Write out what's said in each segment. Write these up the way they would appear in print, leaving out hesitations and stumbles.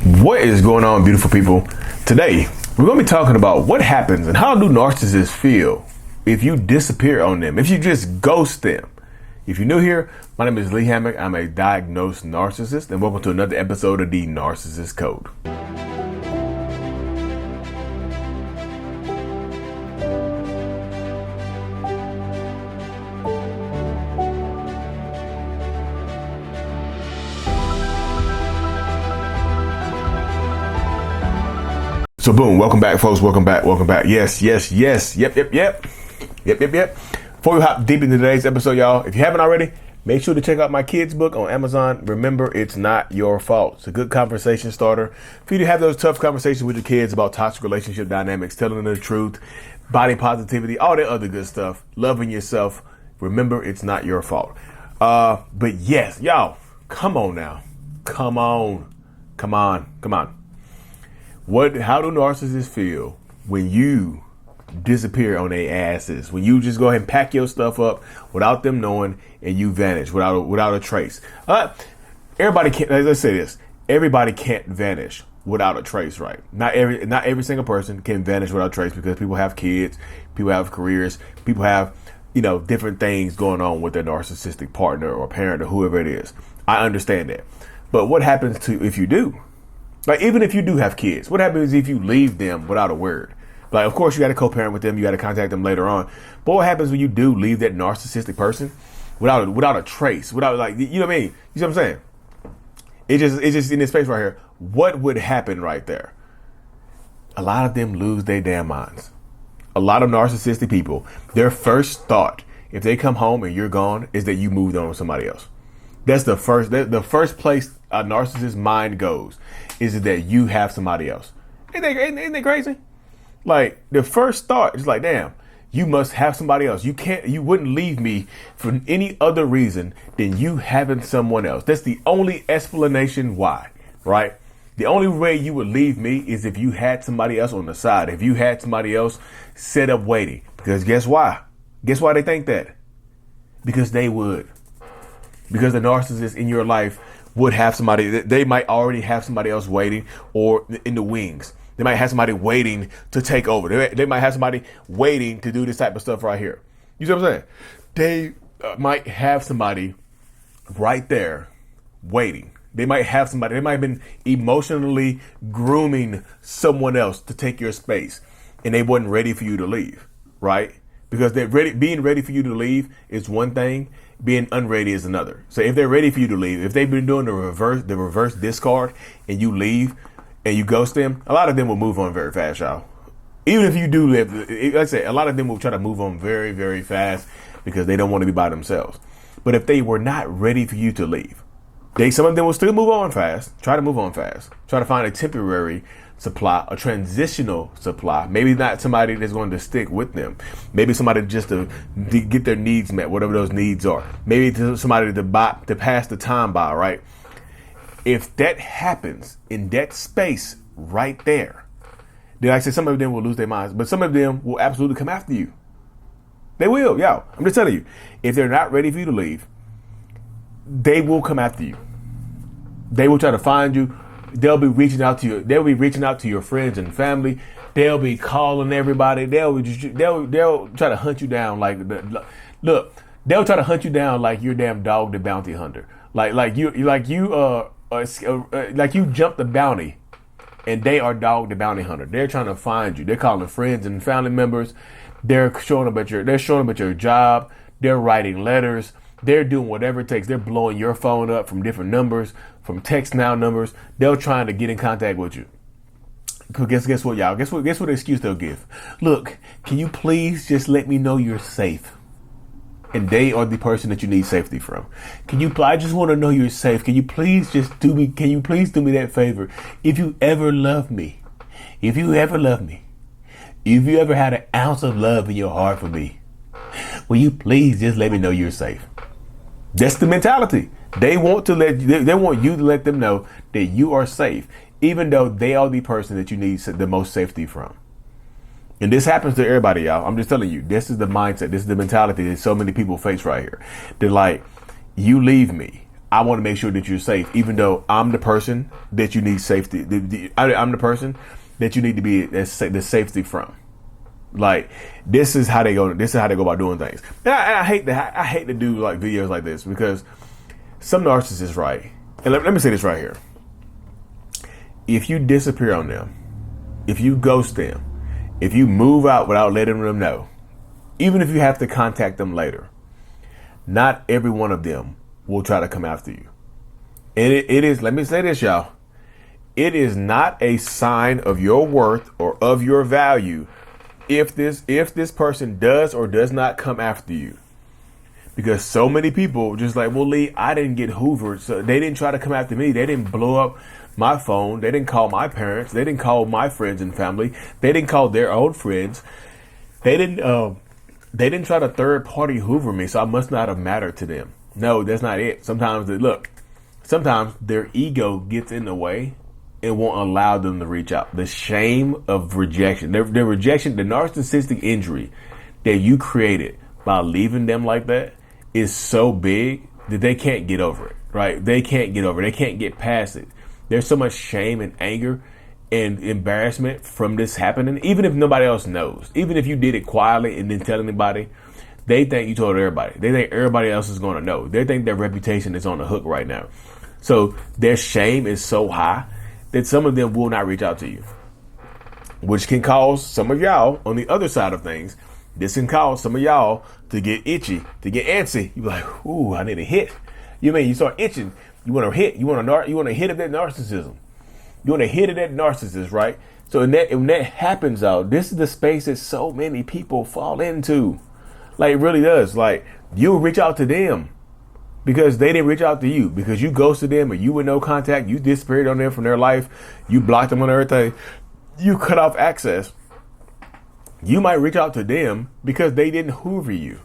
What is going on, beautiful people? Today, we're going to be talking about what happens and how do narcissists feel if you disappear on them, if you just ghost them. If you're new here, my name is Lee Hammock. I'm a diagnosed narcissist, and welcome to another episode of the Narcissist Code. So boom, welcome back, folks. Welcome back. Yes. Yep. Before we hop deep into today's episode, y'all, if you haven't already, make sure to check out my kids' book on Amazon. Remember, it's not your fault. It's a good conversation starter for you to have those tough conversations with your kids about toxic relationship dynamics, telling them the truth, body positivity, all that other good stuff, loving yourself. Remember, it's not your fault. But yes, y'all, come on now. Come on. How do narcissists feel when you disappear on their asses? When you just go ahead and pack your stuff up without them knowing and you vanish without a trace? Everybody can't. Let's say this: everybody can't vanish without a trace, right? Not every single person can vanish without a trace because people have kids, people have careers, people have different things going on with their narcissistic partner or parent or whoever it is. I understand that, but what happens if you do? Like, even if you do have kids, what happens if you leave them without a word? Like, of course, you got to co-parent with them. You got to contact them later on. But what happens when you do leave that narcissistic person without a trace, without, like, you know what I mean? You see what I'm saying? It's just in this space right here. What would happen right there? A lot of them lose their damn minds. A lot of narcissistic people, their first thought, if they come home and you're gone, is that you moved on with somebody else. That's the first place a narcissist's mind goes, is that you have somebody else. Ain't they crazy? Like, the first thought is like, damn, you must have somebody else. You wouldn't leave me for any other reason than you having someone else. That's the only explanation why, right? The only way you would leave me is if you had somebody else on the side. If you had somebody else set up waiting. Because guess why? Guess why they think that? Because they would. Because the narcissist in your life would have somebody, they might already have somebody else waiting or in the wings. They might have somebody waiting to take over. They might have somebody waiting to do this type of stuff right here. You see what I'm saying? They might have somebody right there waiting. They might have been emotionally grooming someone else to take your space, and they wasn't ready for you to leave, right? Because being ready for you to leave is one thing, being unready is another. So if they're ready for you to leave, if they've been doing the reverse discard and you leave and you ghost them, a lot of them will move on very fast, y'all. Even if you do live, like I said, a lot of them will try to move on very, very fast because they don't want to be by themselves. But if they were not ready for you to leave, some of them will still move on fast, try to find a temporary supply, a transitional supply, maybe not somebody that's going to stick with them, maybe somebody just to get their needs met, whatever those needs are, maybe somebody to pass the time by, right? If that happens in that space right there, then like I said, some of them will lose their minds, but some of them will absolutely come after you. They will, yo. I'm just telling you, if they're not ready for you to leave, they will come after you. They will try to find you. They'll be reaching out to you. They'll be reaching out to your friends and family. They'll be calling everybody. They'll try to hunt you down they'll try to hunt you down like you're damn Dog the Bounty Hunter. Like you jumped the bounty, and they are Dog the Bounty Hunter. They're trying to find you. They're calling friends and family members. They're showing up at your job. They're writing letters. They're doing whatever it takes. They're blowing your phone up from different numbers, from text now numbers. They're trying to get in contact with you. Guess what, y'all? Guess what excuse they'll give? Look, can you please just let me know you're safe? And they are the person that you need safety from. I just want to know you're safe. Can you please do me that favor? If you ever love me, if you ever had an ounce of love in your heart for me, will you please just let me know you're safe? That's the mentality. They want you to let them know that you are safe, even though they are the person that you need the most safety from. And this happens to everybody, y'all. I'm just telling you, this is the mindset. This is the mentality that so many people face right here. They're like, you leave me, I want to make sure that you're safe, even though I'm the person that you need safety. I'm the person that you need to be the safety from. Like, this is how they go. This is how they go about doing things. And I hate to do like videos like this, because some narcissists, right? And let me say this right here. If you disappear on them, if you ghost them, if you move out without letting them know, even if you have to contact them later, not every one of them will try to come after you. And it is, let me say this, y'all. It is not a sign of your worth or of your value if this person does or does not come after you. Because so many people just like, well, Lee, I didn't get hoovered, so they didn't try to come after me. They didn't blow up my phone. They didn't call my parents. They didn't call my friends and family. They didn't call their own friends. They didn't try to third party hoover me, so I must not have mattered to them. No, that's not it. Sometimes their ego gets in the way and won't allow them to reach out. The shame of rejection, their rejection, the narcissistic injury that you created by leaving them like that is so big that they can't get over it, right? They can't get over it. They can't get past it. There's so much shame and anger and embarrassment from this happening, even if nobody else knows. Even if you did it quietly and didn't tell anybody, they think you told everybody. They think everybody else is going to know. They think their reputation is on the hook right now. So their shame is so high that some of them will not reach out to you, which can cause some of y'all on the other side of things. This can cause some of y'all to get itchy, to get antsy. You be like, ooh, I need a hit. You start itching. You want to hit. You want a hit of that narcissism. You want a hit of that narcissist, right? So when that happens out, this is the space that so many people fall into. Like, it really does. Like, you'll reach out to them because they didn't reach out to you, because you ghosted them or you with no contact. You disappeared on them from their life. You blocked them on everything. You cut off access. You might reach out to them because they didn't hoover you.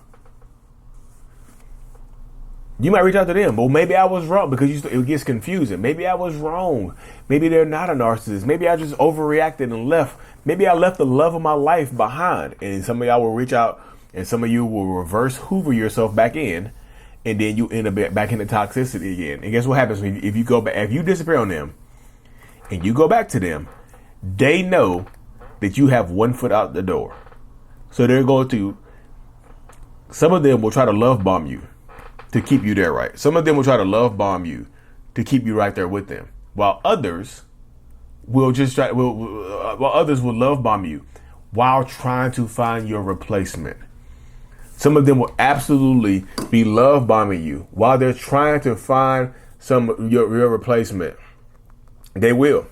You might reach out to them, but maybe I was wrong, because it gets confusing. Maybe I was wrong. Maybe they're not a narcissist. Maybe I just overreacted and left. Maybe I left the love of my life behind. And some of y'all will reach out and some of you will reverse hoover yourself back in. And then you end up back into toxicity again. And guess what happens if you go back, if you disappear on them and you go back to them, they know that you have one foot out the door. So they're going to, some of them will try to love bomb you to keep you there, right? Some of them will try to love bomb you to keep you right there with them, while others will others will love bomb you while trying to find your replacement. Some of them will absolutely be love bombing you while they're trying to find your replacement. They will,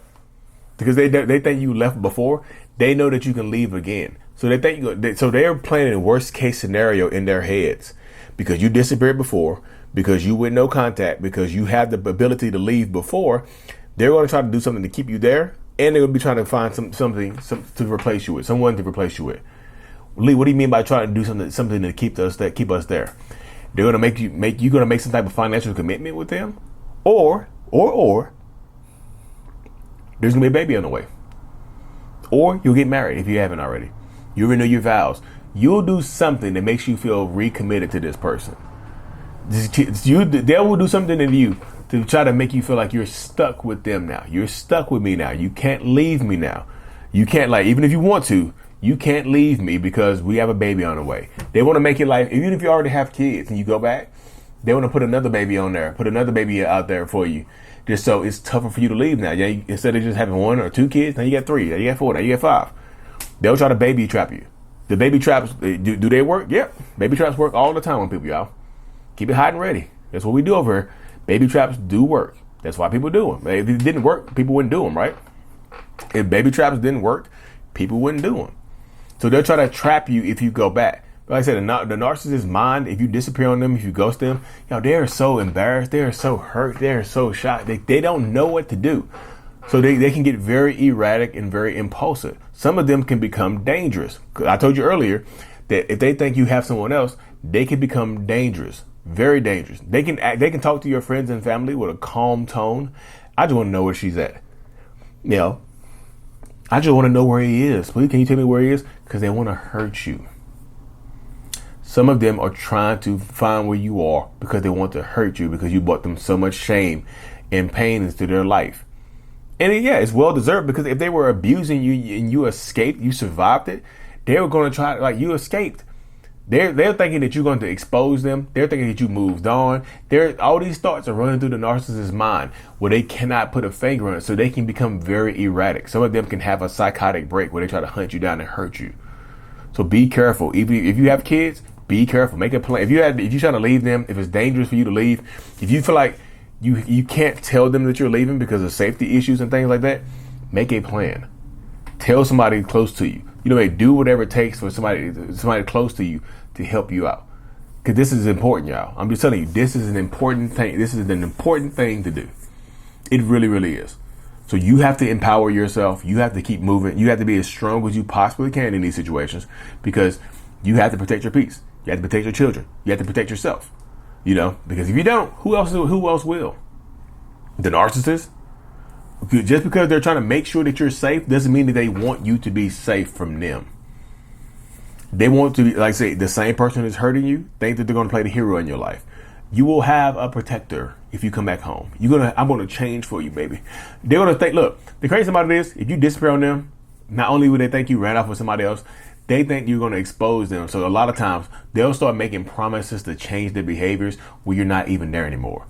because they think you left before. They know that you can leave again, so they think so they're playing a worst case scenario in their heads. Because you disappeared before, because you with no contact, because you had the ability to leave before, they're going to try to do something to keep you there, and they're going to be trying to find something to replace you with, someone to replace you with. Lee, what do you mean by trying to do something to keep us there? They're going to you're going to make some type of financial commitment with them, or there's going to be a baby on the way, or you'll get married if you haven't already. You renew your vows. You'll do something that makes you feel recommitted to this person. They will do something to you to try to make you feel like you're stuck with them now. You're stuck with me now. You can't leave me now. You can't, like, even if you want to, you can't leave me because we have a baby on the way. They want to make your life, even if you already have kids and you go back, they want to put another baby on there, put another baby out there for you. Just so it's tougher for you to leave now. Yeah, instead of just having one or two kids, now you got three, now you got four, now you got five. They'll try to baby trap you. The baby traps, do they work? Yep. Baby traps work all the time on people, y'all. Keep it hot and ready. That's what we do over here. Baby traps do work. That's why people do them. If it didn't work, people wouldn't do them, right? If baby traps didn't work, people wouldn't do them. So they'll try to trap you if you go back. But like I said, the narcissist's mind, if you disappear on them, if you ghost them, they are so embarrassed. They are so hurt. They are so shocked. They don't know what to do. So they can get very erratic and very impulsive. Some of them can become dangerous. I told you earlier that if they think you have someone else, they can become dangerous, very dangerous. They can talk to your friends and family with a calm tone. I just want to know where she's at. I just want to know where he is. Please, can you tell me where he is? Because they want to hurt you. Some of them are trying to find where you are because they want to hurt you, because you brought them so much shame and pain into their life. And yeah, it's well deserved, because if they were abusing you and you escaped, you survived it, they were going to try, like, you escaped. They're thinking that you're going to expose them. They're thinking that you moved on. All these thoughts are running through the narcissist's mind where they cannot put a finger on it, so they can become very erratic. Some of them can have a psychotic break where they try to hunt you down and hurt you. So be careful. If you have kids, be careful. Make a plan. If you're trying to leave them, if it's dangerous for you to leave, if you feel like you can't tell them that you're leaving because of safety issues and things like that, make a plan. Tell somebody close to you. Do whatever it takes for somebody close to you to help you out. Because this is important, y'all. I'm just telling you, this is an important thing. This is an important thing to do. It really, really is. So you have to empower yourself. You have to keep moving. You have to be as strong as you possibly can in these situations, because you have to protect your peace. You have to protect your children. You have to protect yourself. Because if you don't, who else will? The narcissist? Just because they're trying to make sure that you're safe doesn't mean that they want you to be safe from them. They want to be, like, say, the same person that's hurting you, think that they're going to play the hero in your life. You will have a protector if you come back home. I'm going to change for you, baby. They're going to think, look, the crazy about it is, if you disappear on them, not only will they think you ran off with somebody else, they think you're going to expose them. So a lot of times they'll start making promises to change their behaviors where you're not even there anymore.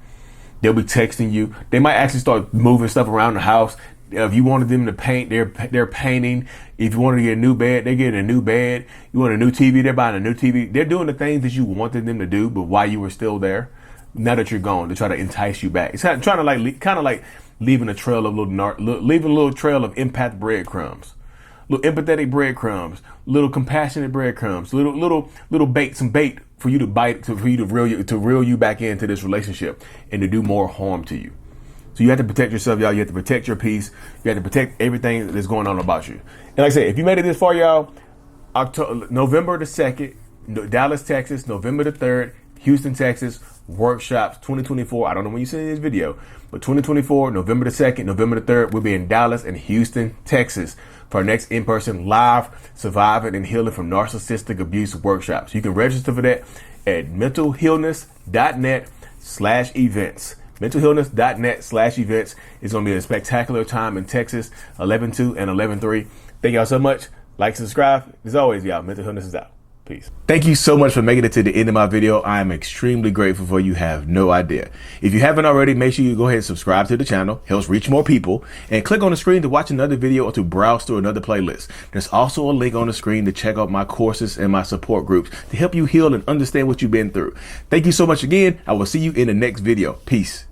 They'll be texting you. They might actually start moving stuff around the house. If you wanted them to paint, they're painting. If you wanted to get a new bed, they're getting a new bed. You want a new TV, they're buying a new TV. They're doing the things that you wanted them to do, but while you were still there, now that you're gone, to try to entice you back. It's kind of like leaving a trail of leaving a little trail of empath breadcrumbs, little empathetic breadcrumbs, little compassionate breadcrumbs, little bait, some bait for you to bite, for you to reel you back into this relationship and to do more harm to you. So you have to protect yourself, y'all. You have to protect your peace. You have to protect everything that's going on about you. And like I said, if you made it this far, y'all, November the 2nd, Dallas, Texas, November the 3rd, Houston, Texas, workshops 2024. I don't know when you see this video, but 2024, November the 2nd, November the 3rd, we'll be in Dallas and Houston, Texas for our next in-person live surviving and healing from narcissistic abuse workshops. You can register for that at mentalhealness.net/events. mentalhealness.net/events. It's going to be a spectacular time in Texas, 11/2 and 11/3. Thank y'all so much. Like, subscribe. As always, y'all, Mental Healness is out. Peace. Thank you so much for making it to the end of my video. I am extremely grateful for you. Have no idea. If you haven't already, make sure you go ahead and subscribe to the channel. Helps reach more people. And click on the screen to watch another video or to browse through another playlist. There's also a link on the screen to check out my courses and my support groups to help you heal and understand what you've been through. Thank you so much again. I will see you in the next video. Peace.